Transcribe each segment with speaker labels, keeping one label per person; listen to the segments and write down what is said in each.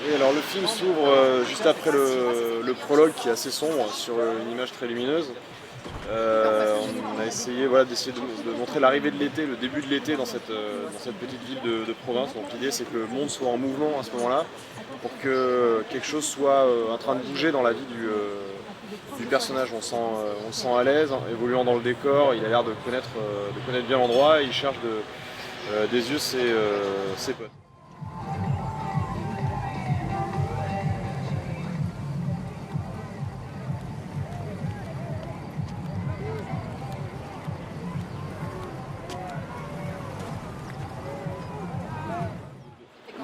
Speaker 1: Et alors le film s'ouvre juste après le prologue qui est assez sombre sur une image très lumineuse. On a essayé, voilà, d'essayer de montrer l'arrivée de l'été, le début de l'été dans cette petite ville de province. Donc l'idée c'est que le monde soit en mouvement à ce moment-là pour que quelque chose soit en train de bouger dans la vie du personnage. On le sent à l'aise, hein, évoluant dans le décor, il a l'air de connaître bien l'endroit et il cherche des yeux ses potes.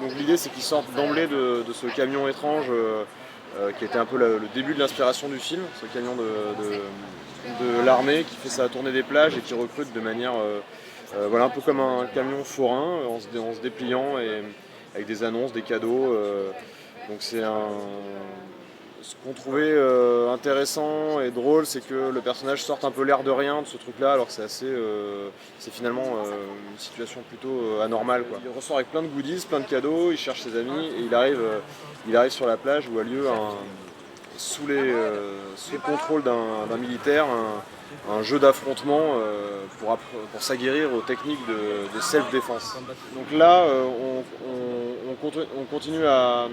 Speaker 1: Donc l'idée c'est qu'ils sortent d'emblée de ce camion étrange qui était un peu le début de l'inspiration du film, ce camion de l'armée qui fait sa tournée des plages et qui recrute de manière voilà, un peu comme un camion forain en se dépliant et avec des annonces, des cadeaux. Donc c'est un, ce qu'on trouvait intéressant et drôle, c'est que le personnage sorte un peu l'air de rien de ce truc-là, alors que c'est finalement une situation plutôt anormale, quoi. Il ressort avec plein de goodies, plein de cadeaux, il cherche ses amis et il arrive sur la plage où a lieu sous le contrôle d'un militaire un jeu d'affrontement pour s'aguerrir aux techniques de self-défense. Donc là, on continue à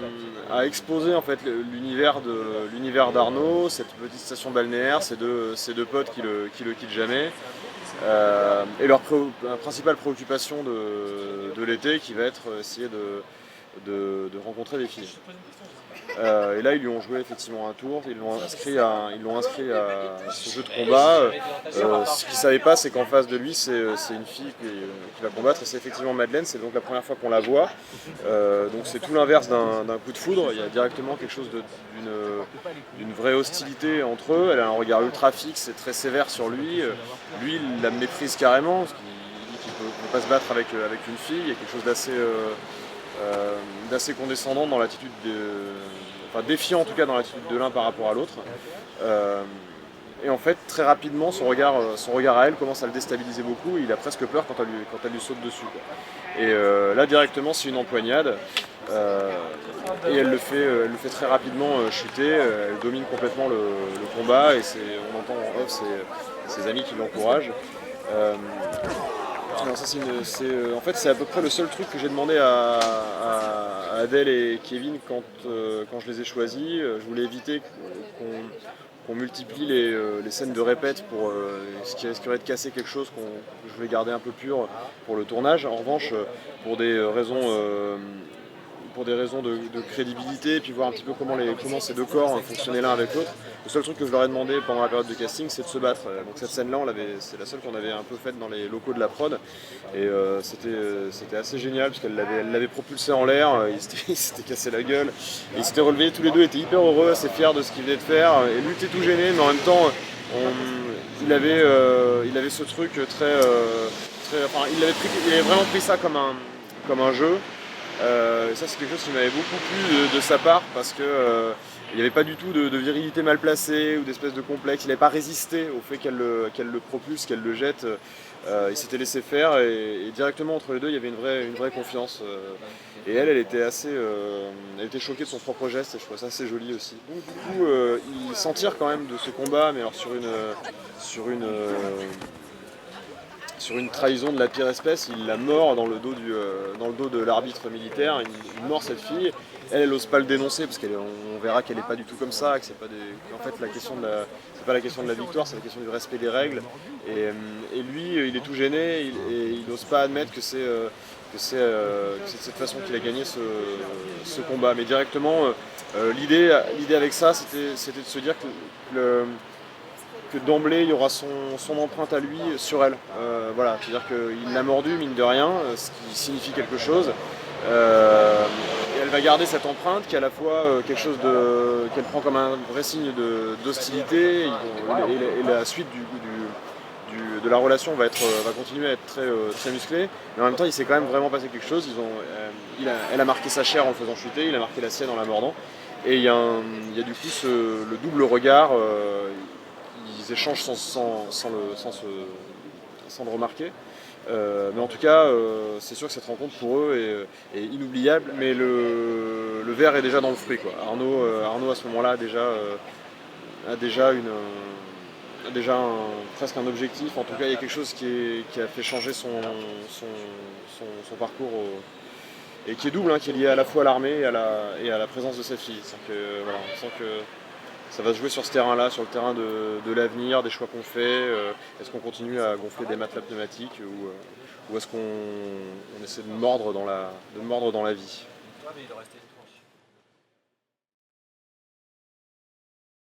Speaker 1: exposer en fait l'univers d'Arnaud, cette petite station balnéaire, ces deux potes qui le quittent jamais, et leur principale préoccupation de l'été qui va être essayer de rencontrer des filles. Et là, ils lui ont joué effectivement un tour, ils l'ont inscrit à ce jeu de combat. Ce qu'ils ne savaient pas, c'est qu'en face de lui, c'est une fille qui va combattre, et c'est effectivement Madeleine, c'est donc la première fois qu'on la voit. Donc c'est tout l'inverse d'un coup de foudre, il y a directement quelque chose d'une vraie hostilité entre eux, elle a un regard ultra fixe et très sévère sur lui. Lui, il la méprise carrément, parce qu'il dit qu'il ne peut pas se battre avec une fille, il y a quelque chose d'assez condescendant dans l'attitude enfin défiant en tout cas dans l'attitude de l'un par rapport à l'autre. Et en fait, très rapidement, son regard à elle commence à le déstabiliser beaucoup. Et il a presque peur quand elle lui saute dessus, quoi. Et là, directement, c'est une empoignade. Et elle le fait très rapidement chuter. Elle domine complètement le combat. Et on entend en off ses amis qui l'encouragent. Non, ça, en fait, c'est à peu près le seul truc que j'ai demandé à Adèle et Kevin quand je les ai choisis. Je voulais éviter qu'on multiplie les scènes de répète pour ce qui risquerait de casser quelque chose que je voulais garder un peu pur pour le tournage. En revanche, pour des raisons, pour des raisons de crédibilité, et puis voir un petit peu comment ces deux corps fonctionnaient l'un avec l'autre. Le seul truc que je leur ai demandé pendant la période de casting, c'est de se battre. Donc cette scène-là, c'est la seule qu'on avait un peu faite dans les locaux de la prod. Et c'était assez génial, parce elle l'avait propulsé en l'air, il s'était cassé la gueule. Et ils s'étaient relevés, tous les deux étaient hyper heureux, assez fiers de ce qu'ils venaient de faire. Et lui était tout gêné, mais en même temps, il avait ce truc enfin, il avait vraiment pris ça comme un jeu. Et ça, c'est quelque chose qui m'avait beaucoup plu de sa part, parce que il n'y avait pas du tout de virilité mal placée ou d'espèce de complexe. Il n'avait pas résisté au fait qu'elle le propulse, qu'elle le jette. Il s'était laissé faire, et directement entre les deux, il y avait une vraie confiance. Et elle elle était choquée de son propre geste, et je trouve ça assez joli aussi. Donc du coup, il s'en tire quand même de ce combat, mais alors sur une, euh, sur une trahison de la pire espèce. Il la mord dans le dos de l'arbitre militaire. Il mord cette fille. Elle n'ose pas le dénoncer, parce qu'on verra qu'elle n'est pas du tout comme ça, que c'est pas qu'en fait c'est pas la question de la victoire, c'est la question du respect des règles. Et lui, il est tout gêné, et il n'ose pas admettre que c'est de cette façon qu'il a gagné ce combat. Mais directement, l'idée avec ça, c'était de se dire que d'emblée il y aura son empreinte à lui sur elle. Voilà, c'est-à-dire qu'il l'a mordu, mine de rien, ce qui signifie quelque chose. Et elle va garder cette empreinte qui est à la fois qu'elle prend comme un vrai signe d'hostilité, et la suite de la relation va continuer à être très musclée. Mais en même temps, il s'est quand même vraiment passé quelque chose. Elle a marqué sa chair en le faisant chuter, il a marqué la sienne en la mordant. Et il y a du coup le double regard. Ils échangent sans le remarquer. Mais en tout cas, c'est sûr que cette rencontre pour eux est inoubliable, mais le verre est déjà dans le fruit, quoi. Arnaud à ce moment-là a déjà presque un objectif. En tout cas, il y a quelque chose qui a fait changer son parcours et qui est double, hein, qui est lié à la fois à l'armée et à la présence de sa fille. Voilà, on sent que ça va se jouer sur ce terrain-là, sur le terrain de l'avenir, des choix qu'on fait. Est-ce qu'on continue à gonfler des matelas pneumatiques ou est-ce qu'on essaie de mordre dans la vie?